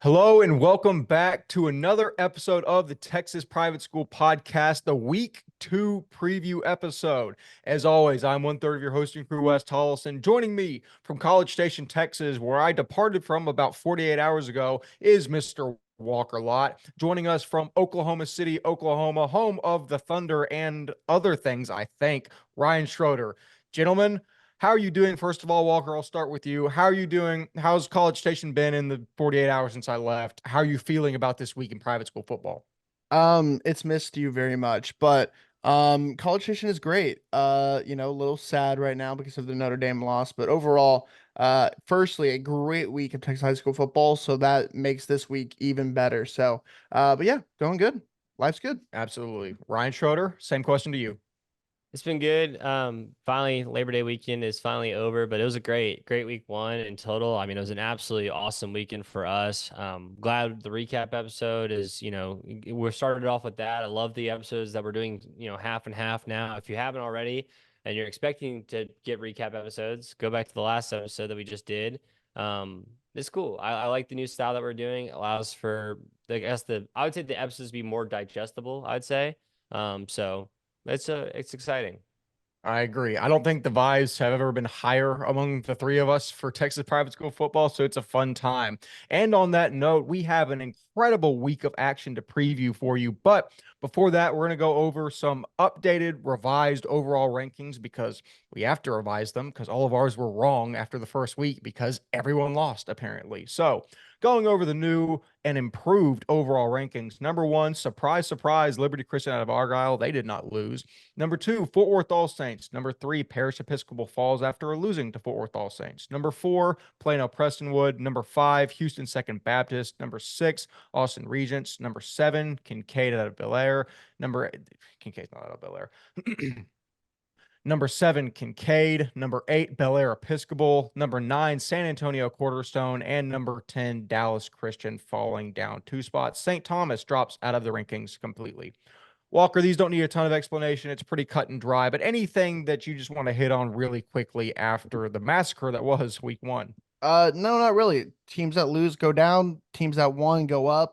Hello and welcome back to another episode of the Texas Private School Podcast, the Week 2 preview episode. As always, I'm one-third of your hosting crew, Wes Tolleson. Joining me from College Station, Texas, where I departed from about 48 hours ago, is Mr. Walker Lott. Joining us from Oklahoma City, Oklahoma, home of the Thunder and other things, I think, Ryan Schroeder. Gentlemen, how are you doing? First of all, Walker, I'll start with you. How are you doing? How's College Station been in the 48 hours since I left? How are you feeling about this week in private school football? It's missed you very much, but College Station is great. A little sad right now because of the Notre Dame loss, but overall, firstly, a great week of Texas high school football, so that makes this week even better. But yeah, going good. Life's good. Absolutely. Ryan Schroeder, same question to you. It's been good. Finally, Labor Day weekend is finally over, but it was a great week one in total. I mean, it was an absolutely awesome weekend for us. Glad the recap episode is, we're started off with that. I love the episodes that we're doing, half and half now. If you haven't already and you're expecting to get recap episodes, go back to the last episode that we just did. It's cool. I like the new style that we're doing. It allows for, I would say the episodes be more digestible, I'd say. So it's exciting. I agree. I don't think the vibes have ever been higher among the three of us for Texas private school football, so it's a fun time. And on that note, we have an incredible week of action to preview for you. But before that, we're going to go over some updated, revised overall rankings because we have to revise them because all of ours were wrong after the first week because everyone lost, apparently. So, going over the new and improved overall rankings. Number one, surprise, surprise, Liberty Christian out of Argyle. They did not lose. Number two, Fort Worth All Saints. Number three, Parish Episcopal Falls after losing to Fort Worth All Saints. Number four, Plano Prestonwood. Number five, Houston Second Baptist. Number six, Austin Regents. Number seven, Kinkaid out of Bellaire. Kinkaid's not out of Bellaire. Number seven, Kinkaid. Number eight, Bellaire Episcopal. Number nine, San Antonio Quarterstone. And number 10, Dallas Christian falling down two spots. St. Thomas drops out of the rankings completely. Walker, these don't need a ton of explanation. It's pretty cut and dry, but anything that you just want to hit on really quickly after the massacre that was week one? No, not really. Teams that lose go down, teams that won go up.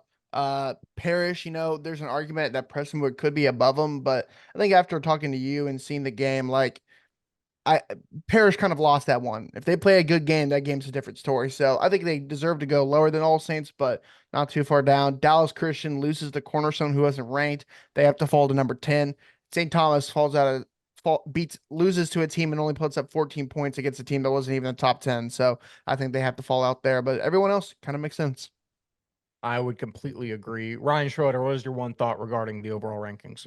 Parrish, there's an argument that Prestonwood could be above them, but I think after talking to you and seeing the game, I Parrish kind of lost that one. If they play a good game, that game's a different story. So I think they deserve to go lower than All Saints, but not too far down. Dallas Christian loses the Cornerstone, who wasn't ranked. They have to fall to number 10. St. Thomas falls out of loses to a team and only puts up 14 points against a team that wasn't even in the top 10. So I think they have to fall out there. But everyone else kind of makes sense. I would completely agree. Ryan Schroeder, what is your one thought regarding the overall rankings?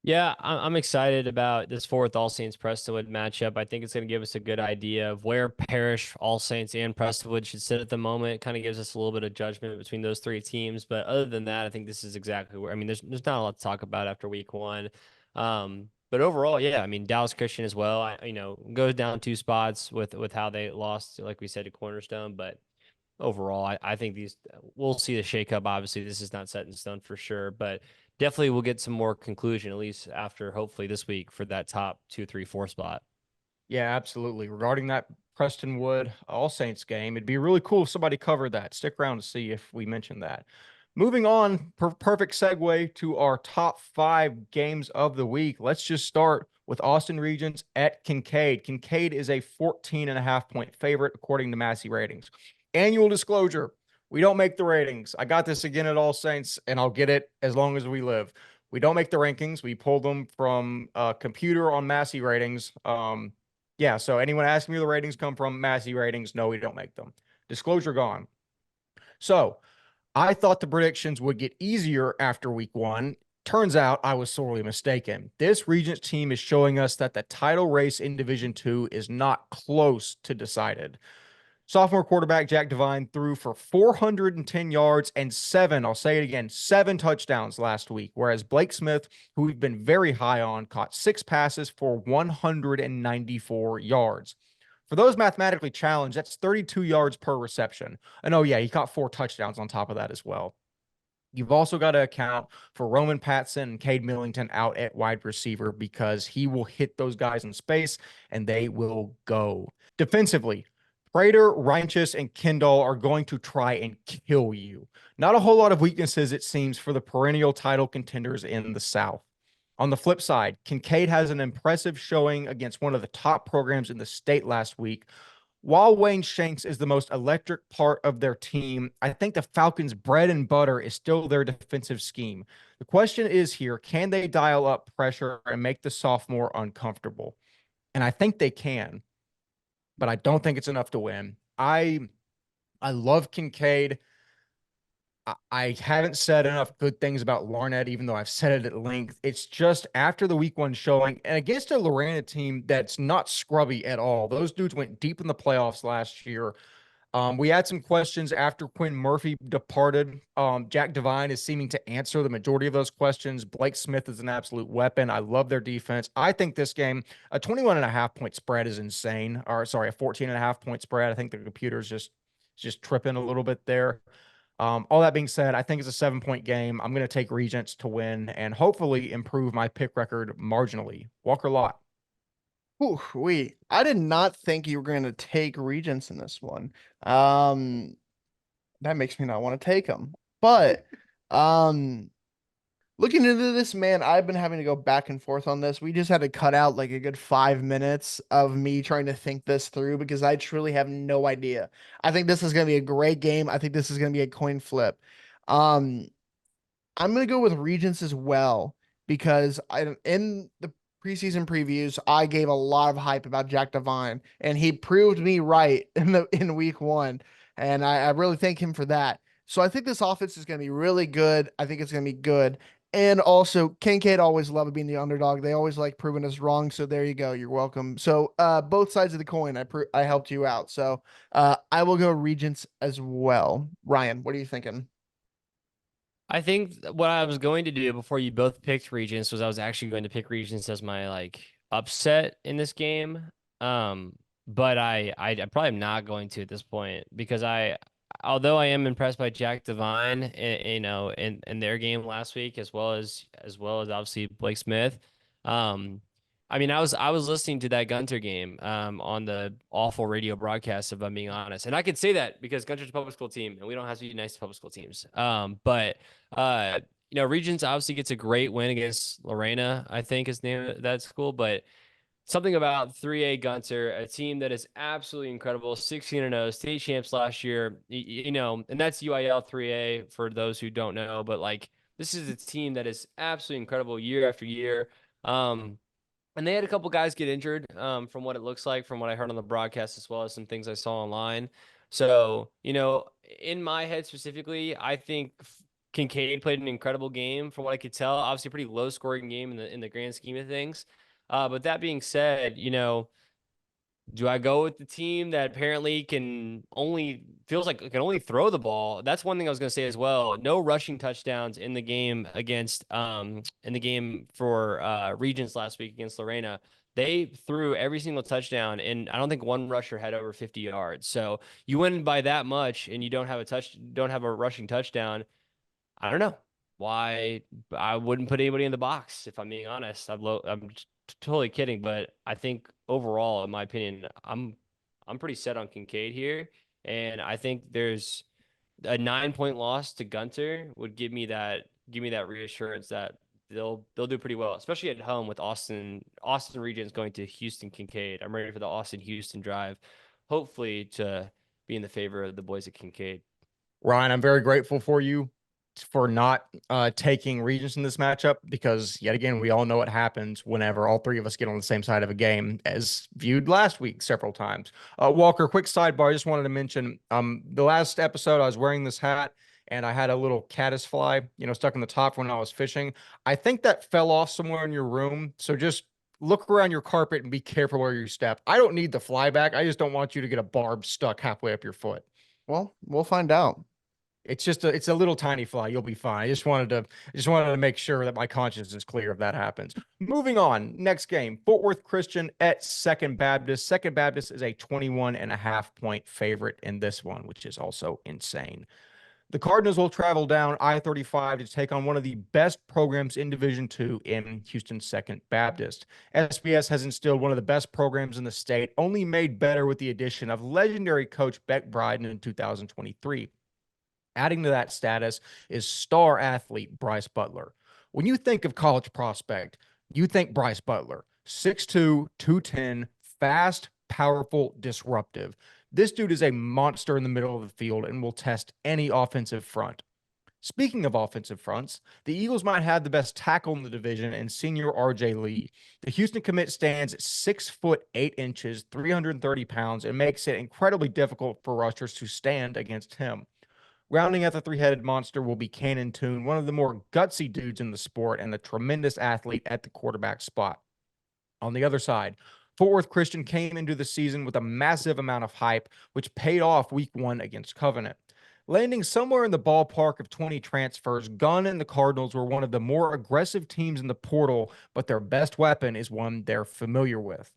Yeah, I'm excited about this fourth All Saints Prestonwood matchup. I think it's going to give us a good idea of where Parish, All Saints, and Prestonwood should sit at the moment. It kind of gives us a little bit of judgment between those three teams. But other than that, I think this is exactly where, I mean, there's not a lot to talk about after week one. But overall, yeah, I mean, Dallas Christian as well, goes down two spots with how they lost, like we said, to Cornerstone. But overall, I think we'll see the shakeup. Obviously, this is not set in stone for sure, but definitely we'll get some more conclusion, at least after hopefully this week for that top 2, 3, 4 spot. Yeah, absolutely. Regarding that Prestonwood All Saints game, it'd be really cool if somebody covered that. Stick around to see if we mention that. Moving on, perfect segue to our top five games of the week. Let's just start with Austin Regents at Kinkaid. Kinkaid is a 14.5 point favorite according to Massey ratings. Annual disclosure, we don't make the ratings. I got this again at All Saints, and I'll get it as long as we live. We don't make the rankings. We pull them from a computer on Massey ratings. Yeah, so anyone asking me where the ratings come from, Massey ratings, no, we don't make them. Disclosure gone. So I thought the predictions would get easier after week one. Turns out I was sorely mistaken. This Regents team is showing us that the title race in Division Two is not close to decided. Sophomore quarterback Jack Devine threw for 410 yards and seven, I'll say it again, seven touchdowns last week, whereas Blake Smith, who we've been very high on, caught six passes for 194 yards. For those mathematically challenged, that's 32 yards per reception. And oh, yeah, he caught four touchdowns on top of that as well. You've also got to account for Roman Patson and Cade Millington out at wide receiver because he will hit those guys in space and they will go. Defensively, Prater, Reinches, and Kendall are going to try and kill you. Not a whole lot of weaknesses, it seems, for the perennial title contenders in the South. On the flip side, Kinkaid has an impressive showing against one of the top programs in the state last week. While Wayne Shanks is the most electric part of their team, I think the Falcons' bread and butter is still their defensive scheme. The question is here, can they dial up pressure and make the sophomore uncomfortable? And I think they can, but I don't think it's enough to win. I love Kinkaid. I haven't said enough good things about Larned, even though I've said it at length. It's just after the week 1 showing and against a Lorena team that's not scrubby at all. Those dudes went deep in the playoffs last year. We had some questions after Quinn Murphy departed. Jack Devine is seeming to answer the majority of those questions. Blake Smith is an absolute weapon. I love their defense. I think this game, a 21.5-point spread is insane. Or sorry, a 14.5-point spread. I think the computer's just tripping a little bit there. All that being said, I think it's a 7-point game. I'm going to take Regents to win and hopefully improve my pick record marginally. Walker Lott. I did not think you were going to take Regents in this one. That makes me not want to take them. But looking into this, man, I've been having to go back and forth on this. We just had to cut out like a good 5 minutes of me trying to think this through because I truly have no idea. I think this is going to be a great game. I think this is going to be a coin flip. I'm going to go with Regents as well because in the preseason previews, I gave a lot of hype about Jack Devine, and he proved me right in week 1, and I really thank him for that. So I think this offense is going to be really good. I think it's going to be good. And also, Kinkaid always loved being the underdog. They always like proving us wrong. So there you go. You're welcome. So both sides of the coin, I helped you out. So I will go Regents as well. Ryan, what are you thinking? I think what I was going to do before you both picked Regents was I was actually going to pick Regents as my like upset in this game. But I probably am not going to at this point because although I am impressed by Jack Devine, in their game last week as well as obviously Blake Smith. I mean, I was listening to that Gunter game on the awful radio broadcast, if I'm being honest, and I could say that because Gunter's a public school team, and we don't have to be nice to public school teams. But Regents obviously gets a great win against Lorena, I think is the name of that school, but something about 3A Gunter, a team that is absolutely incredible, 16-0, state champs last year, and that's UIL 3A for those who don't know, but like this is a team that is absolutely incredible year after year. And they had a couple guys get injured from what it looks like, from what I heard on the broadcast, as well as some things I saw online. So, in my head specifically, I think Kinkaid played an incredible game from what I could tell. Obviously, a pretty low scoring game in the grand scheme of things. But that being said, do I go with the team that apparently can only throw the ball? That's one thing I was going to say as well. No rushing touchdowns in the game for Regents last week against Lorena. They threw every single touchdown, and I don't think one rusher had over 50 yards. So you win by that much, and you don't have a rushing touchdown. I don't know why I wouldn't put anybody in the box, if I'm being honest. I'm totally kidding, but I think overall, in my opinion, I'm pretty set on Kinkaid here, and I think there's a 9-point loss to Gunter would give me that reassurance that they'll do pretty well, especially at home with Austin Regents going to Houston Kinkaid. I'm ready for the Austin Houston drive, hopefully to be in the favor of the boys at Kinkaid. Ryan, I'm very grateful for you for not taking Regents in this matchup because, yet again, we all know what happens whenever all three of us get on the same side of a game, as viewed last week several times. Walker, quick sidebar. I just wanted to mention the last episode I was wearing this hat and I had a little caddisfly, stuck in the top when I was fishing. I think that fell off somewhere in your room. So just look around your carpet and be careful where you step. I don't need the fly back. I just don't want you to get a barb stuck halfway up your foot. Well, we'll find out. It's a little tiny fly. You'll be fine. I just wanted to make sure that my conscience is clear if that happens. Moving on. Next game, Fort Worth Christian at Second Baptist. Second Baptist is a 21.5-point favorite in this one, which is also insane. The Cardinals will travel down I-35 to take on one of the best programs in Division II in Houston Second Baptist. SBS has instilled one of the best programs in the state, only made better with the addition of legendary coach Beck Bryden in 2023. Adding to that status is star athlete Bryce Butler. When you think of college prospect, you think Bryce Butler, 6'2", 210, fast, powerful, disruptive. This dude is a monster in the middle of the field and will test any offensive front. Speaking of offensive fronts, the Eagles might have the best tackle in the division in senior RJ Lee. The Houston commit stands at 6'8", 330 pounds, and makes it incredibly difficult for rushers to stand against him. Rounding out the three-headed monster will be Cannon Toon, one of the more gutsy dudes in the sport and a tremendous athlete at the quarterback spot. On the other side, Fort Worth Christian came into the season with a massive amount of hype, which paid off week 1 against Covenant. Landing somewhere in the ballpark of 20 transfers, Gunn and the Cardinals were one of the more aggressive teams in the portal, but their best weapon is one they're familiar with.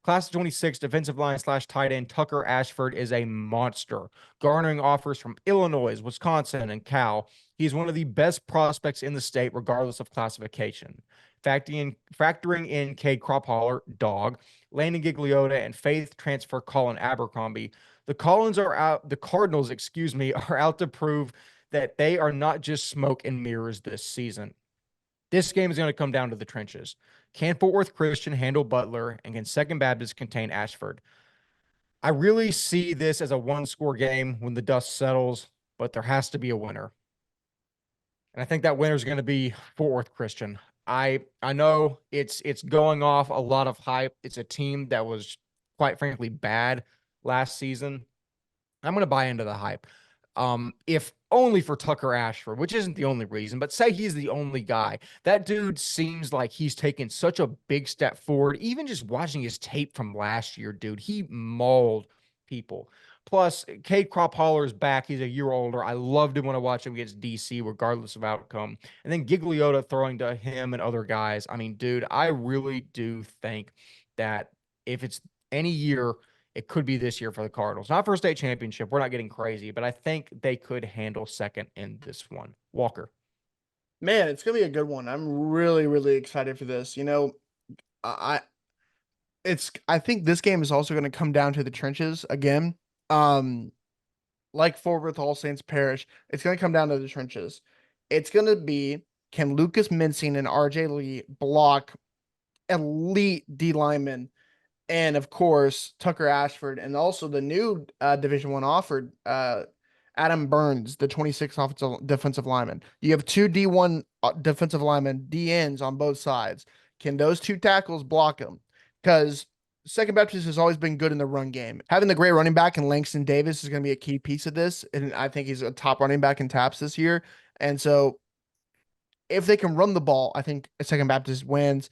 Class of 26 defensive line / tight end Tucker Ashford is a monster, garnering offers from Illinois, Wisconsin, and Cal. He's one of the best prospects in the state, regardless of classification. Factoring in Cade Cropholler, dog, Landon Gigliotta, and faith transfer Colin Abercrombie, the Cardinals, are out to prove that they are not just smoke and mirrors this season. This game is going to come down to the trenches. Can Fort Worth Christian handle Butler, and can Second Baptist contain Ashford? I really see this as a one-score game when the dust settles, but there has to be a winner. And I think that winner is going to be Fort Worth Christian. I know it's going off a lot of hype. It's a team that was, quite frankly, bad last season. I'm going to buy into the hype. If only for Tucker Ashford, which isn't the only reason, but say he's the only guy. That dude seems like he's taken such a big step forward. Even just watching his tape from last year, dude, he mauled people. Plus, Cade Cropholler is back. He's a year older. I loved him when I watched him against DC, regardless of outcome. And then Gigliotta throwing to him and other guys. I mean, dude, I really do think that if it's any year, it could be this year for the Cardinals. Not for a state championship. We're not getting crazy, but I think they could handle second in this one. Walker. Man, it's gonna be a good one. I'm really, really excited for this. I think this game is also gonna come down to the trenches again. Like Fort Worth All Saints Parish, it's gonna come down to the trenches. It's gonna be, can Lucas Mincing and RJ Lee block elite D linemen? And of course, Tucker Ashford, and also the new Division One offered, Adam Burns, the 26th defensive lineman. You have two D1 defensive linemen, DNs on both sides. Can those two tackles block them? Because Second Baptist has always been good in the run game. Having the great running back in Langston Davis is going to be a key piece of this, and I think he's a top running back in TAPS this year. And so, if they can run the ball, I think Second Baptist wins.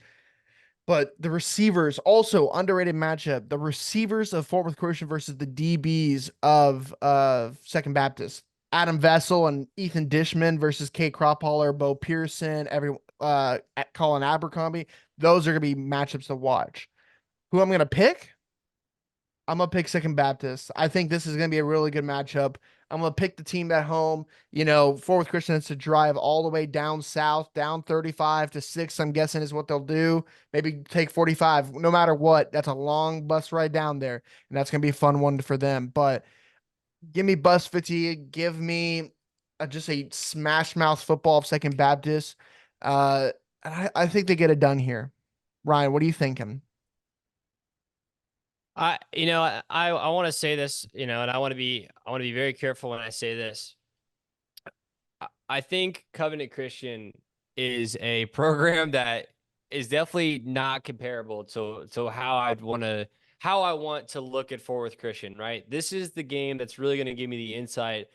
But the receivers, also underrated matchup. The receivers of Fort Worth Christian versus the DBs of Second Baptist. Adam Vessel and Ethan Dishman versus Cade Cropholler, Bo Pearson, Colin Abercrombie. Those are going to be matchups to watch. Who I'm going to pick? I'm going to pick Second Baptist. I think this is going to be a really good matchup. I'm going to pick the team at home. Fort Worth Christian has to drive all the way down south, down 35 to 6, I'm guessing is what they'll do. Maybe take 45. No matter what, that's a long bus ride down there, and that's going to be a fun one for them. But give me bus fatigue. Give me just a smash mouth football of Second Baptist. And I think they get it done here. Ryan, what are you thinking? I want to say this, and I want to be very careful when I say this. I think Covenant Christian is a program that is definitely not comparable to how I want to look at Fort Worth Christian, right? This is the game that's really going to give me the insight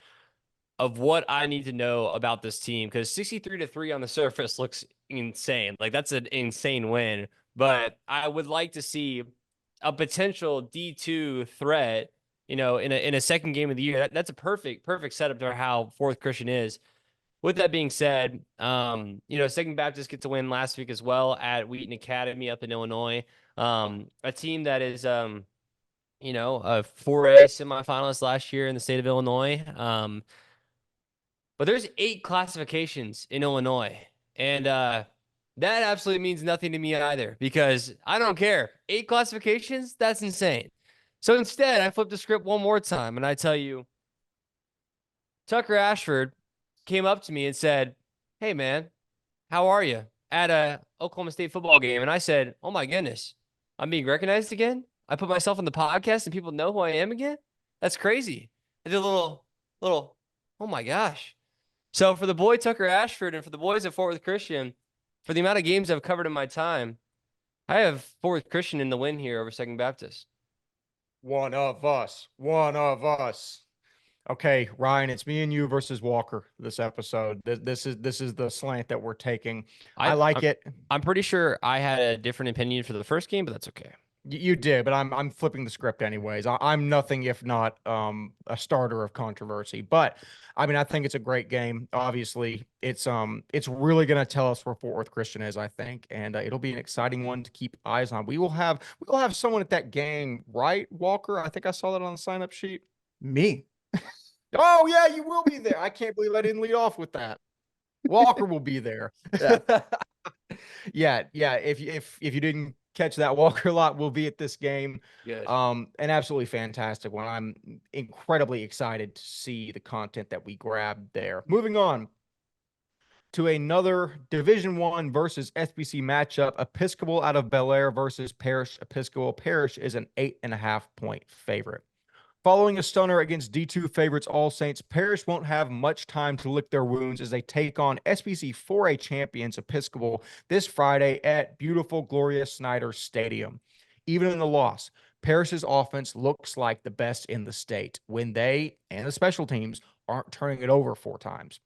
of what I need to know about this team, because 63-3 on the surface looks insane. Like, that's an insane win, but I would like to see a potential D2 threat, in a second game of the year. That's a perfect setup to how Fort Worth Christian is. With that being said, Second Baptist gets a win last week as well at Wheaton Academy up in Illinois. A team that is, a 4A semifinalist last year in the state of Illinois. but there's 8 classifications in Illinois. And that absolutely means nothing to me either, because I don't care. 8 classifications? That's insane. So instead, I flip the script one more time and I tell you, Tucker Ashford came up to me and said, "Hey, man, how are you?" at a Oklahoma State football game. And I said, "Oh my goodness, I'm being recognized again. I put myself on the podcast and people know who I am again. That's crazy." I did a little, oh my gosh. So for the boy Tucker Ashford and for the boys at Fort Worth Christian, for the amount of games I've covered in my time, I have Fort Worth Christian in the win here over Second Baptist. One of us. One of us. Okay, Ryan, it's me and you versus Walker this episode. This is the slant that we're taking. I like it. I'm pretty sure I had a different opinion for the first game, but that's okay. You did, but I'm flipping the script anyways. I'm nothing if not a starter of controversy. But I mean, I think it's a great game. Obviously, it's really gonna tell us where Fort Worth Christian is, I think, and it'll be an exciting one to keep eyes on. We'll have someone at that game, right, Walker? I think I saw that on the sign up sheet. Me. Oh yeah, you will be there. I can't believe I didn't lead off with that. Walker will be there. Yeah. yeah. If you didn't catch that, Walker Lott will be at this game. Good. An absolutely fantastic one. I'm incredibly excited to see the content that we grabbed there. Moving on to another Division I versus SBC matchup: Episcopal out of Bellaire versus Parish Episcopal. Parish is an 8.5-point favorite. Following a stunner against D2 favorites All Saints, Parish won't have much time to lick their wounds as they take on SBC 4A champions Episcopal this Friday at beautiful Gloria Snyder Stadium. Even in the loss, Parish's offense looks like the best in the state when they and the special teams aren't turning it over 4 times.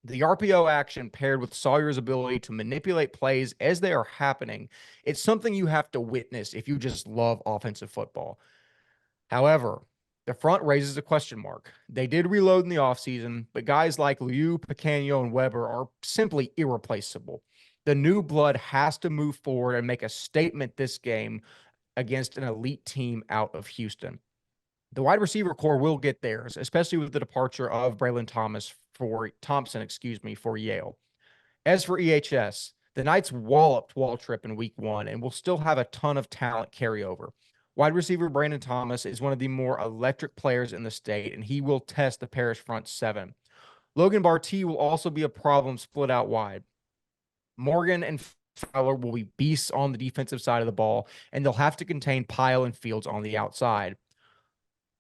The RPO action paired with Sawyer's ability to manipulate plays as they are happening, it's something you have to witness if you just love offensive football. However, the front raises a question mark. They did reload in the offseason, but guys like Liu, Picanio, and Weber are simply irreplaceable. The new blood has to move forward and make a statement this game against an elite team out of Houston. The wide receiver core will get theirs, especially with the departure of Braylon Thompson, for Yale. As for EHS, the Knights walloped Waltrip in week 1 and will still have a ton of talent carryover. Wide receiver Brandon Thomas is one of the more electric players in the state, and he will test the Parish front 7. Logan Barty will also be a problem split out wide. Morgan and Fowler will be beasts on the defensive side of the ball, and they'll have to contain Pyle and Fields on the outside.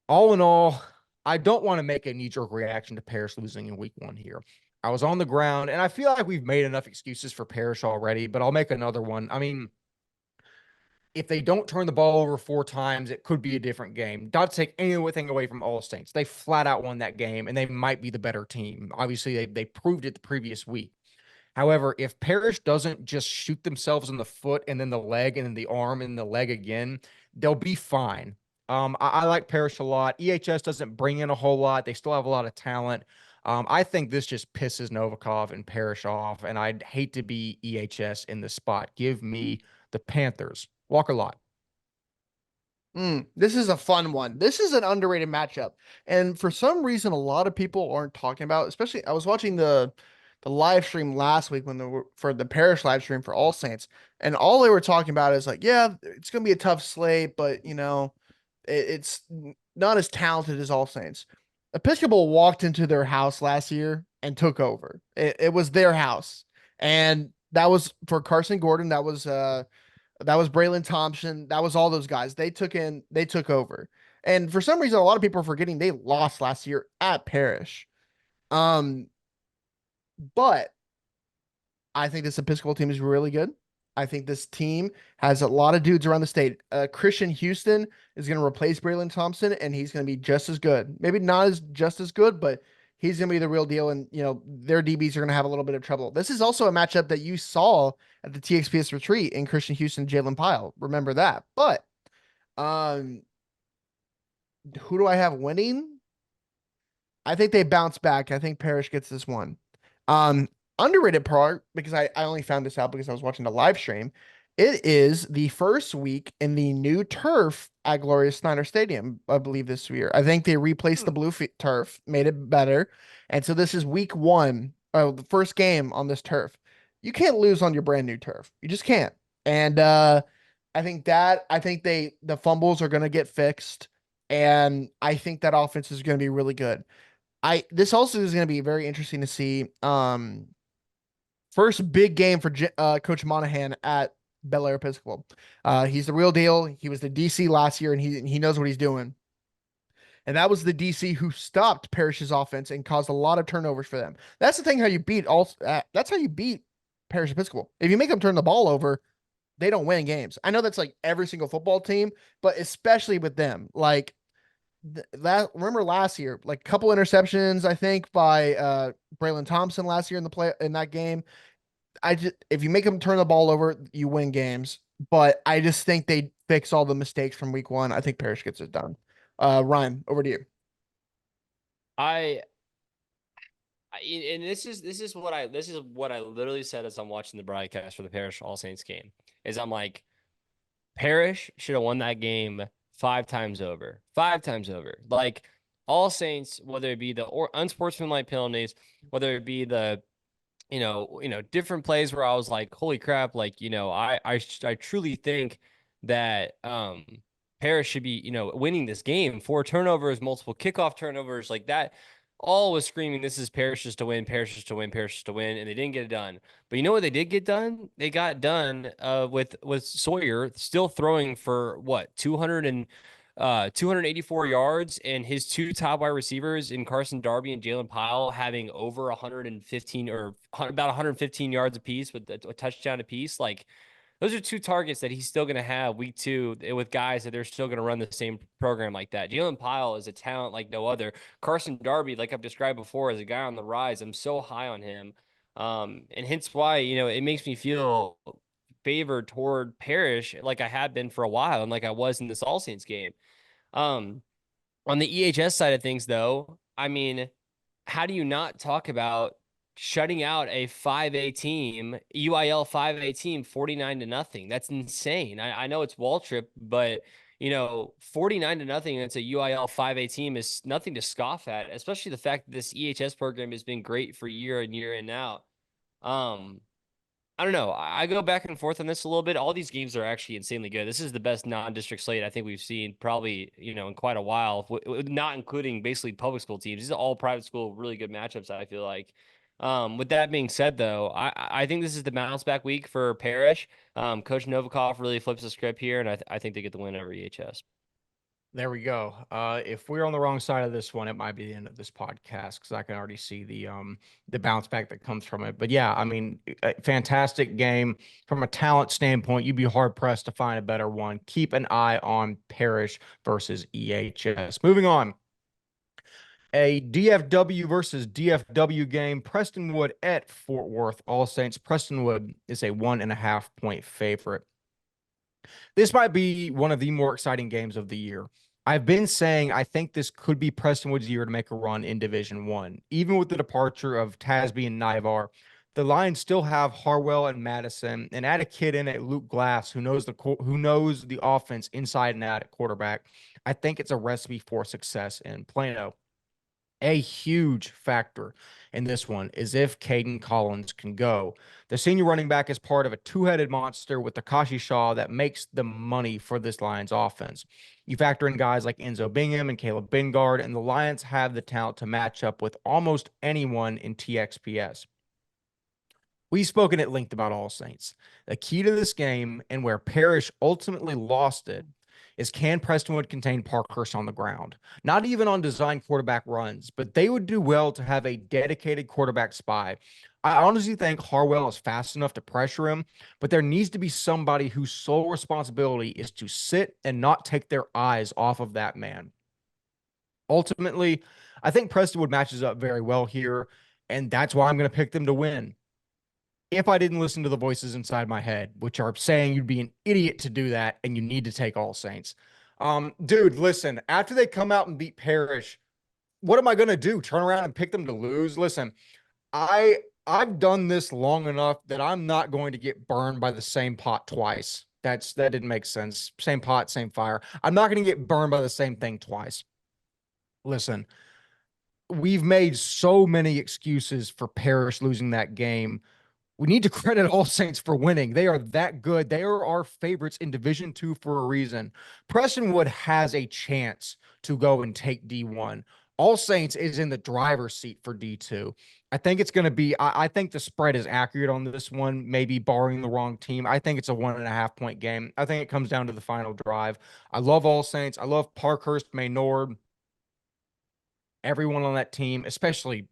All in all, I don't want to make a knee-jerk reaction to Parish losing in week 1 here. I was on the ground, and I feel like we've made enough excuses for Parish already, but I'll make another one. I mean, if they don't turn the ball over 4 times, it could be a different game. Not to take anything away from All Saints. They flat out won that game, and they might be the better team. Obviously, they proved it the previous week. However, if Parish doesn't just shoot themselves in the foot and then the leg and then the arm and the leg again, they'll be fine. I like Parish a lot. EHS doesn't bring in a whole lot. They still have a lot of talent. I think this just pisses Novikov and Parish off, and I'd hate to be EHS in this spot. Give me the Panthers. Walker Lott. This is a fun one. This is an underrated matchup. And for some reason, a lot of people aren't talking about, especially I was watching the live stream last week for the Parish live stream for All Saints. And all they were talking about is like, yeah, it's going to be a tough slate, but it's not as talented as All Saints. Episcopal walked into their house last year and took over. It was their house. And that was for Carson Gordon. That was Braylon Thompson. That was all those guys. They took over. And for some reason, a lot of people are forgetting they lost last year at Parish. But I think this Episcopal team is really good. I think this team has a lot of dudes around the state. Christian Houston is going to replace Braylon Thompson, and he's going to be just as good. Maybe not just as good, but he's going to be the real deal. And, their DBs are going to have a little bit of trouble. This is also a matchup that you saw at the TXPS retreat in Christian Houston, Jalen Pyle. Remember that. But who do I have winning? I think they bounce back. I think Parish gets this one. Underrated part, because I only found this out because I was watching the live stream, It is the first week in the new turf at Gloria Snyder Stadium, I believe, this year. I think they replaced the blue turf, made it better. And so this is week one, the first game on this turf. You can't lose on your brand new turf. You just can't. And I think the fumbles are going to get fixed. And I think that offense is going to be really good. This also is going to be very interesting to see. First big game for Coach Monahan at Bellaire Episcopal. He's the real deal. He was the DC last year, and he knows what he's doing. And that was the DC who stopped Parish's offense and caused a lot of turnovers for them. That's the thing. How you beat that's how you beat Parish Episcopal. If you make them turn the ball over, they don't win games. I know that's like every single football team, but especially with them, like that. Remember last year, like a couple interceptions, I think by Braylon Thompson last year in that game. If you make them turn the ball over, you win games. But I just think they fix all the mistakes from week one. I think Parish gets it done. Ryan, over to you. I and this is what I literally said as I'm watching the broadcast for the Parish All Saints game. Is I'm like, Parish should have won that game 5 times over. 5 times over. Like, All Saints, whether it be the unsportsmanlike penalties, whether it be the different plays where I was like, holy crap, like, I truly think that Parish should be, winning this game. 4 turnovers, multiple kickoff turnovers, like that. All was screaming, this is Parish's to win, Parish's to win, Parish's to win, and they didn't get it done. But you know what they did get done? They got done with Sawyer still throwing for what, 284 yards, and his 2 top wide receivers in Carson Darby and Jalen Pyle having over 115 or about 115 yards apiece with a touchdown apiece. Like, those are 2 targets that he's still going to have week 2 with guys that they're still going to run the same program like that. Jalen Pyle is a talent like no other. Carson Darby, like I've described before, is a guy on the rise. I'm so high on him. And hence why, it makes me feel favored toward Parish like I had been for a while and like I was in this All Saints game. On the EHS side of things, though, I mean, how do you not talk about shutting out a 5A team, UIL 5A team, 49-0? That's insane. I know it's Waltrip, but 49-0 against a UIL 5A team is nothing to scoff at, especially the fact that this EHS program has been great for year in, year in, out. I don't know. I go back and forth on this a little bit. All these games are actually insanely good. This is the best non-district slate I think we've seen probably, in quite a while, not including basically public school teams. These are all private school, really good matchups, I feel like. With that being said, though, I think this is the bounce back week for Parish. Coach Novikov really flips the script here, and I think they get the win over EHS. There we go. If we're on the wrong side of this one, it might be the end of this podcast because I can already see the bounce back that comes from it. But yeah, I mean, a fantastic game from a talent standpoint. You'd be hard pressed to find a better one. Keep an eye on Parish versus EHS. Moving on. A DFW versus DFW game. Prestonwood at Fort Worth All Saints. Prestonwood is a 1.5-point favorite. This might be one of the more exciting games of the year. I've been saying I think this could be Prestonwood's year to make a run in Division One. Even with the departure of Tasby and Nivar, the Lions still have Harwell and Madison, and add a kid in at Luke Glass who knows the offense inside and out at quarterback. I think it's a recipe for success in Plano. A huge factor in this one is if Caden Collins can go. The senior running back is part of a 2-headed monster with Takashi Shaw that makes the money for this Lions offense. You factor in guys like Enzo Bingham and Caleb Bingard, and the Lions have the talent to match up with almost anyone in TXPS. We've spoken at length about All Saints. The key to this game and where Parish ultimately lost it is, can Prestonwood contain Parkhurst on the ground? Not even on design quarterback runs, but they would do well to have a dedicated quarterback spy. I honestly think Harwell is fast enough to pressure him, but there needs to be somebody whose sole responsibility is to sit and not take their eyes off of that man. Ultimately, I think Prestonwood matches up very well here, and that's why I'm going to pick them to win. If I didn't listen to the voices inside my head, which are saying you'd be an idiot to do that and you need to take All Saints. Dude, listen, after they come out and beat Parish, what am I going to do? Turn around and pick them to lose? Listen, I I've done this long enough that I'm not going to get burned by the same pot twice. That didn't make sense. Same pot, same fire. I'm not going to get burned by the same thing twice. Listen, we've made so many excuses for Parish losing that game. We need to credit All Saints for winning. They are that good. They are our favorites in Division Two for a reason. Prestonwood has a chance to go and take D1. All Saints is in the driver's seat for D2. I think it's going to be, I think the spread is accurate on this one, maybe barring the wrong team. I think it's a 1.5 point game. I think it comes down to the final drive. I love All Saints. I love Parkhurst, Maynard, everyone on that team, especially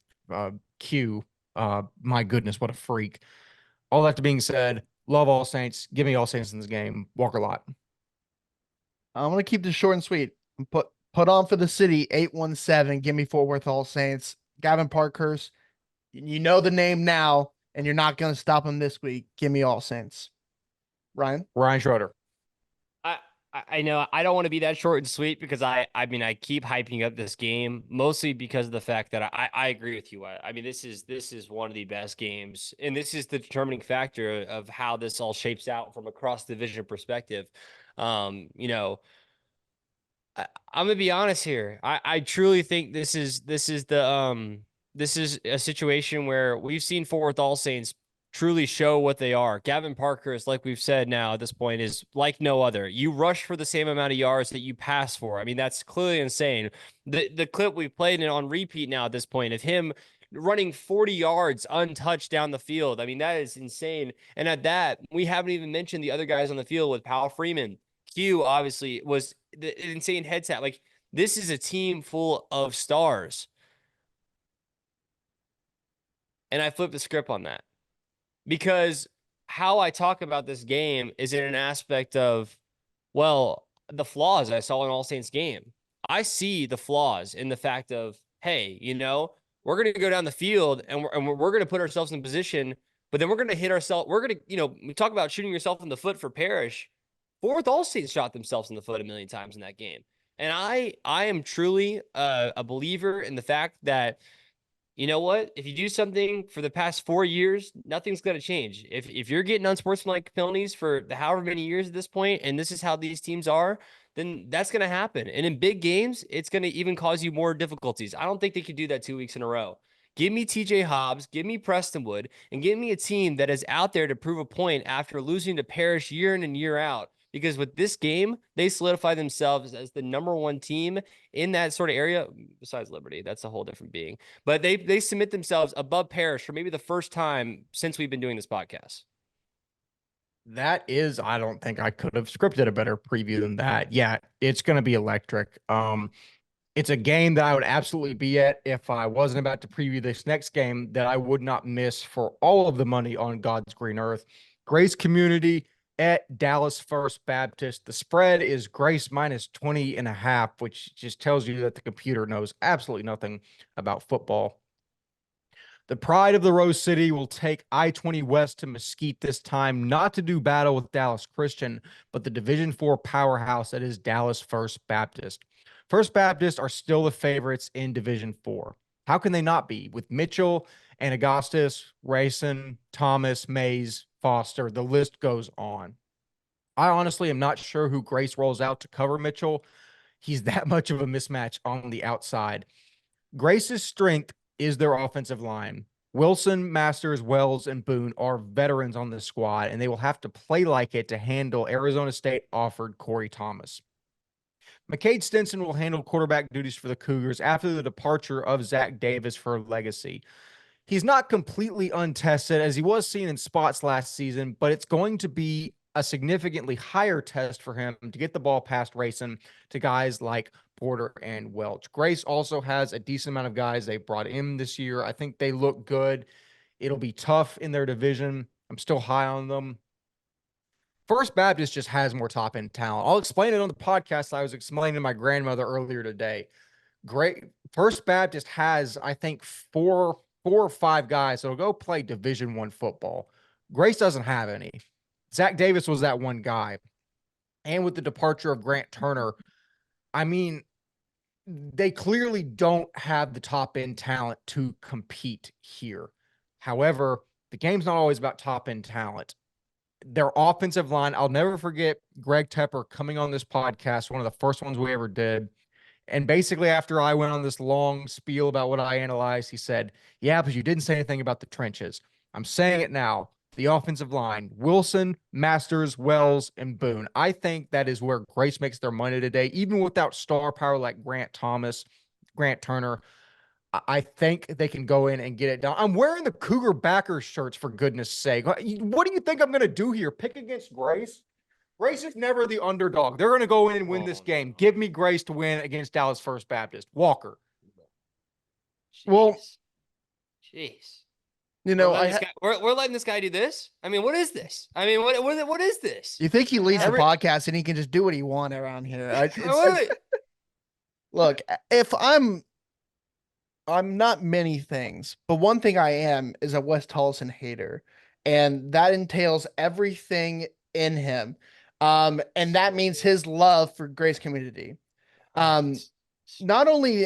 Q. My goodness, what a freak. All that being said, love All Saints. Give me All Saints in this game. Walker Lott. I'm gonna keep this short and sweet. Put on for the city 817. Give me Fort Worth All Saints. Gavin Parkhurst. You know the name now, and you're not gonna stop him this week. Give me All Saints. Ryan Schroeder. I know I don't want to be that short and sweet because I mean I keep hyping up this game mostly because of the fact that I agree with you. I mean this is one of the best games, and this is the determining factor of how this all shapes out from a cross division perspective. You know, I'm gonna be honest here. I truly think this is a situation where we've seen Fort Worth All Saints truly show what they are. Gavin Parkhurst, like we've said now at this point, is like no other. You rush for the same amount of yards that you pass for. I mean, that's clearly insane. The clip we played on repeat now at this point of him running 40 yards untouched down the field. I mean, that is insane. And at that, we haven't even mentioned the other guys on the field with Powell Freeman. Q obviously was the insane headset. Like, this is a team full of stars. And I flipped the script on that. Because how I talk about this game is in an aspect of, well, the flaws I saw in All Saints game. I see the flaws in the fact of, hey, you know, we're going to go down the field and we're going to put ourselves in position, but then we're going to hit ourselves. We're going to, you know, we talk about shooting yourself in the foot for Parish. Fort Worth All Saints shot themselves in the foot a million times in that game. And I am truly a believer in the fact that, you know what? If you do something for the past 4 years, nothing's going to change. If you're getting unsportsmanlike penalties for the however many years at this point, and this is how these teams are, then that's going to happen. And in big games, it's going to even cause you more difficulties. I don't think they could do that 2 weeks in a row. Give me TJ Hobbs, give me Prestonwood, and give me a team that is out there to prove a point after losing to Parish year in and year out. Because with this game, they solidify themselves as the #1 team in that sort of area, besides Liberty. That's a whole different being. But they submit themselves above Parish for maybe the first time since we've been doing this podcast. That is, I don't think I could have scripted a better preview than that. Yeah, it's going to be electric. It's a game that I would absolutely be at if I wasn't about to preview this next game that I would not miss for all of the money on God's green earth. Grace Community at Dallas First Baptist. The spread is Grace minus 20.5, which just tells you that the computer knows absolutely nothing about football. The pride of the Rose City will take I-20 West to Mesquite this time, not to do battle with Dallas Christian, but the Division IV powerhouse that is Dallas First Baptist. First Baptist are still the favorites in Division IV. How can they not be? With Mitchell and Augustus, Rayson, Thomas, Mays, Foster, the list goes on. I honestly am not sure who Grace rolls out to cover Mitchell. He's that much of a mismatch on the outside. Grace's strength is their offensive line. Wilson, Masters, Wells, and Boone are veterans on this squad, and they will have to play like it to handle Arizona State offered Corey Thomas. McCade Stinson will handle quarterback duties for the Cougars after the departure of Zach Davis for legacy. He's not completely untested as he was seen in spots last season, but it's going to be a significantly higher test for him to get the ball past Rayson to guys like Porter and Welch. Grace also has a decent amount of guys they brought in this year. I think they look good. It'll be tough in their division. I'm still high on them. First Baptist just has more top end talent. I'll explain it on the podcast I was explaining to my grandmother earlier today. Great. First Baptist has, I think, four or five guys that'll go play Division I football. Grace doesn't have any. Zach Davis was that one guy. And with the departure of Grant Turner, I mean, they clearly don't have the top end talent to compete here. However, the game's not always about top end talent. Their offensive line, I'll never forget Greg Tepper coming on this podcast, one of the first ones we ever did. And basically, after I went on this long spiel about what I analyzed, he said, yeah, but you didn't say anything about the trenches. I'm saying it now. The offensive line, Wilson, Masters, Wells, and Boone. I think that is where Grace makes their money today, even without star power like Grant Thomas, Grant Turner. I think they can go in and get it done. I'm wearing the Cougar backers shirts, for goodness sake. What do you think I'm going to do here? Pick against Grace? Grace is never the underdog. They're going to go in and win this game. Give me Grace to win against Dallas First Baptist. Walker. Well, jeez. You know, we're letting this guy do this. I mean, what is this? I mean, what is this? You think he leads the podcast and he can just do what he wants around here? Look, if I'm not many things, but one thing I am is a Wes Tolleson hater, and that entails everything in him. And that means his love for Grace community. Not only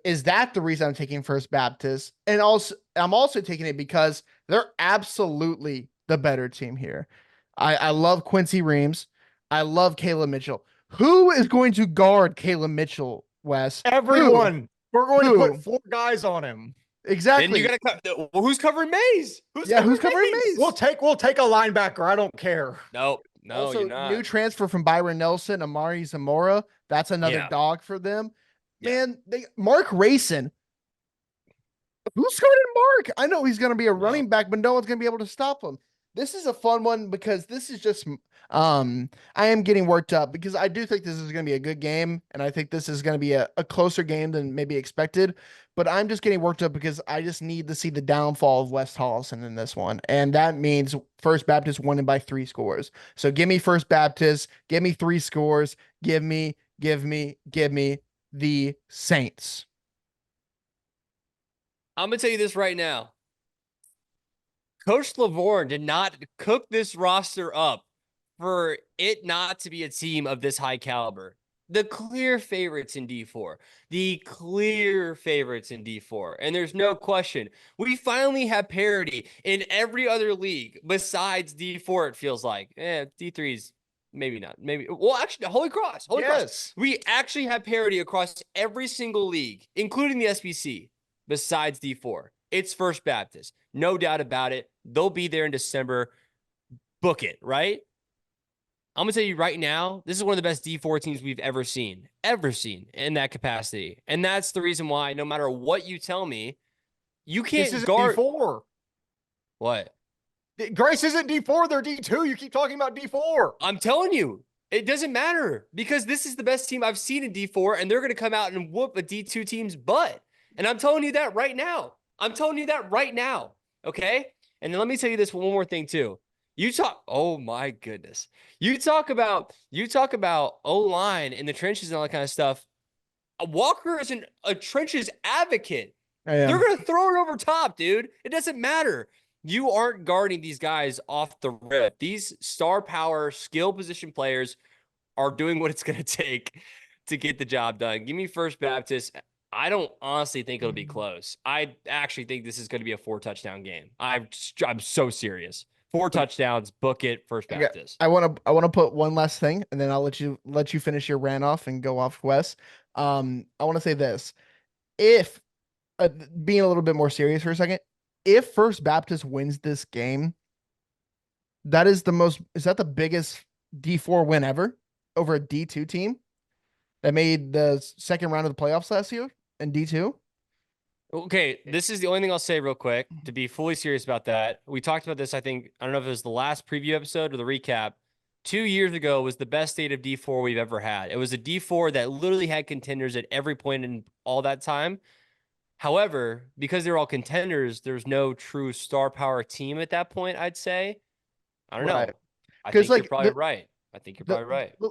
is that the reason I'm taking First Baptist, and also I'm also taking it because they're absolutely the better team here. I love Quincy Reams. I love Caleb Mitchell. Who is going to guard Caleb Mitchell, Wes? Everyone. We're going to put 4 guys on him. Exactly. Then you gotta who's covering Mays? Who's covering Mays? We'll take a linebacker. I don't care. No, also, you're not. New transfer from Byron Nelson, Amari Zamora. That's another dog for them. Man, Mark Rayson. Who started Mark? I know he's going to be a running back, but no one's going to be able to stop him. This is a fun one because this is just I am getting worked up because I do think this is going to be a good game, and I think this is going to be a closer game than maybe expected. But I'm just getting worked up because I just need to see the downfall of Wes Tolleson in this one, and that means First Baptist winning by 3 scores. So give me First Baptist, give me 3 scores, give me the Saints. I'm going to tell you this right now. Coach LaVorne did not cook this roster up for it not to be a team of this high caliber. The clear favorites in D4. The clear favorites in D4. And there's no question. We finally have parity in every other league besides D4, it feels like. D3's maybe not. Maybe. Well, actually, Holy Cross. Cross. We actually have parity across every single league, including the SBC, besides D4. It's First Baptist. No doubt about it. They'll be there in December. Book it, right? I'm going to tell you right now, this is one of the best D4 teams we've ever seen in that capacity. And that's the reason why, no matter what you tell me, you can't guard. D4. What? Grace isn't D4, they're D2. You keep talking about D4. I'm telling you, it doesn't matter because this is the best team I've seen in D4, and they're going to come out and whoop a D2 team's butt. And I'm telling you that right now. Okay? And then let me tell you this one more thing too. Oh my goodness. You talk about O-line in the trenches and all that kind of stuff. Walker is a trenches advocate. They're going to throw it over top, dude. It doesn't matter. You aren't guarding these guys off the rip. These star power skill position players are doing what it's going to take to get the job done. Give me First Baptist. I don't honestly think it'll be close. I actually think this is going to be a 4-touchdown game. I'm so serious. 4 touchdowns, book it, First Baptist. I want to put one last thing, and then I'll let you finish your rant off and go off Wes. I want to say this: if being a little bit more serious for a second, if First Baptist wins this game, is that the biggest D4 win ever over a D2 team that made the second round of the playoffs last year in D2? Okay, this is the only thing I'll say real quick to be fully serious about that. We talked about this, I don't know if it was the last preview episode or the recap. 2 years ago was the best state of D4 we've ever had. It was a D4 that literally had contenders at every point in all that time. However, because they're all contenders, there's no true star power team at that point, I'd say. I don't know. I think you're probably right.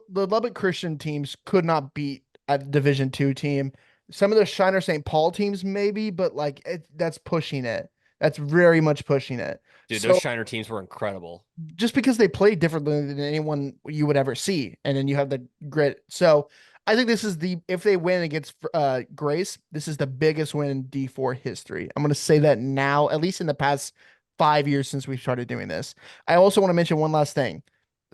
The Lubbock Christian teams could not beat a Division II team. Some of the Shiner St. Paul teams maybe, but that's pushing it. That's very much pushing it. Dude, those Shiner teams were incredible. Just because they play differently than anyone you would ever see. And then you have the grit. So I think this is if they win against Grace, this is the biggest win in D4 history. I'm going to say that now, at least in the past 5 years since we started doing this. I also want to mention one last thing.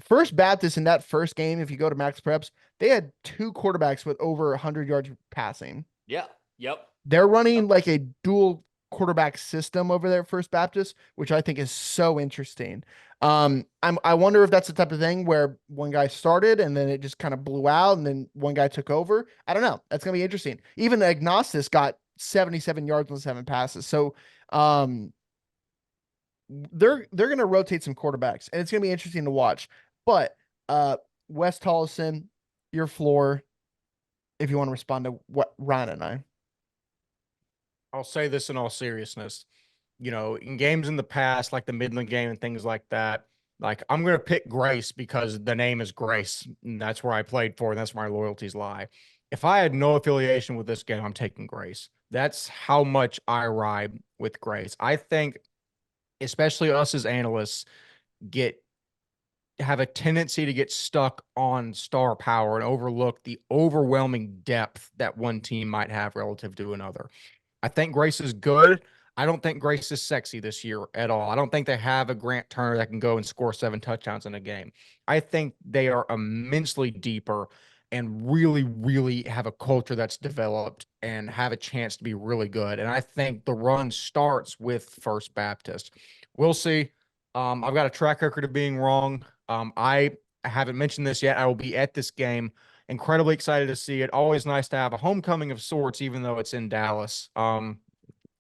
First Baptist in that first game, if you go to Max Preps, they had 2 quarterbacks with over 100 yards passing. Yeah. Yep. They're running like a dual quarterback system over there at First Baptist, which I think is so interesting. I wonder if that's the type of thing where one guy started and then it just kind of blew out and then one guy took over. I don't know. That's gonna be interesting. Even the Agnostis got 77 yards on 7 passes. So they're gonna rotate some quarterbacks and it's gonna be interesting to watch. But Wes Tolleson, your floor, if you want to respond to what Ryan and I. I'll say this in all seriousness. You know, in games in the past, like the Midland game and things like that, like I'm going to pick Grace because the name is Grace. And that's where I played for, and that's where my loyalties lie. If I had no affiliation with this game, I'm taking Grace. That's how much I ride with Grace. I think, especially us as analysts, have a tendency to get stuck on star power and overlook the overwhelming depth that one team might have relative to another. I think Grace is good. I don't think Grace is sexy this year at all. I don't think they have a Grant Turner that can go and score 7 touchdowns in a game. I think they are immensely deeper and really, really have a culture that's developed and have a chance to be really good. And I think the run starts with First Baptist. We'll see. I've got a track record of being wrong. I haven't mentioned this yet. I will be at this game. Incredibly excited to see it. Always nice to have a homecoming of sorts, even though it's in Dallas.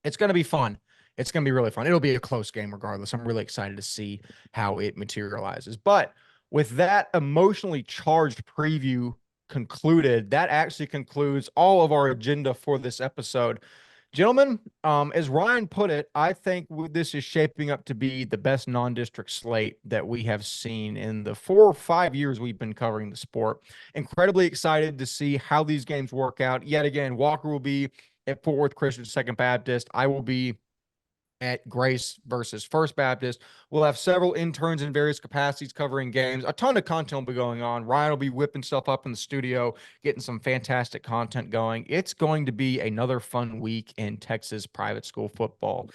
It's going to be fun. It's going to be really fun. It'll be a close game regardless. I'm really excited to see how it materializes. But with that emotionally charged preview concluded, that actually concludes all of our agenda for this episode. Gentlemen, as Ryan put it, I think this is shaping up to be the best non-district slate that we have seen in the 4 or 5 years we've been covering the sport. Incredibly excited to see how these games work out. Yet again, Walker will be at Fort Worth Christian Second Baptist. I will be at Grace versus First Baptist. We'll have several interns in various capacities covering games. A ton of content will be going on. Ryan will be whipping stuff up in the studio, getting some fantastic content going. It's going to be another fun week in Texas private school football.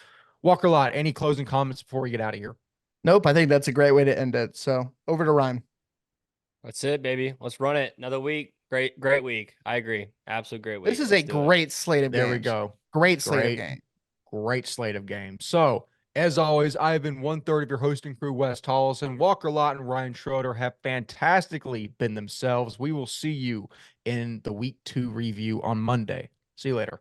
Walker Lott, any closing comments before we get out of here? Nope, I think that's a great way to end it. So over to Ryan. That's it, baby. Let's run it. Another week. Great week. I agree. Absolute great week. This is a great slate of games. There we go. Great slate of games. Great slate of games. So, as always, I've been 1/3 of your hosting crew, Wes Tolleson. Walker Lott and Ryan Schroeder have fantastically been themselves. We will see you in the week 2 review on Monday. See you later.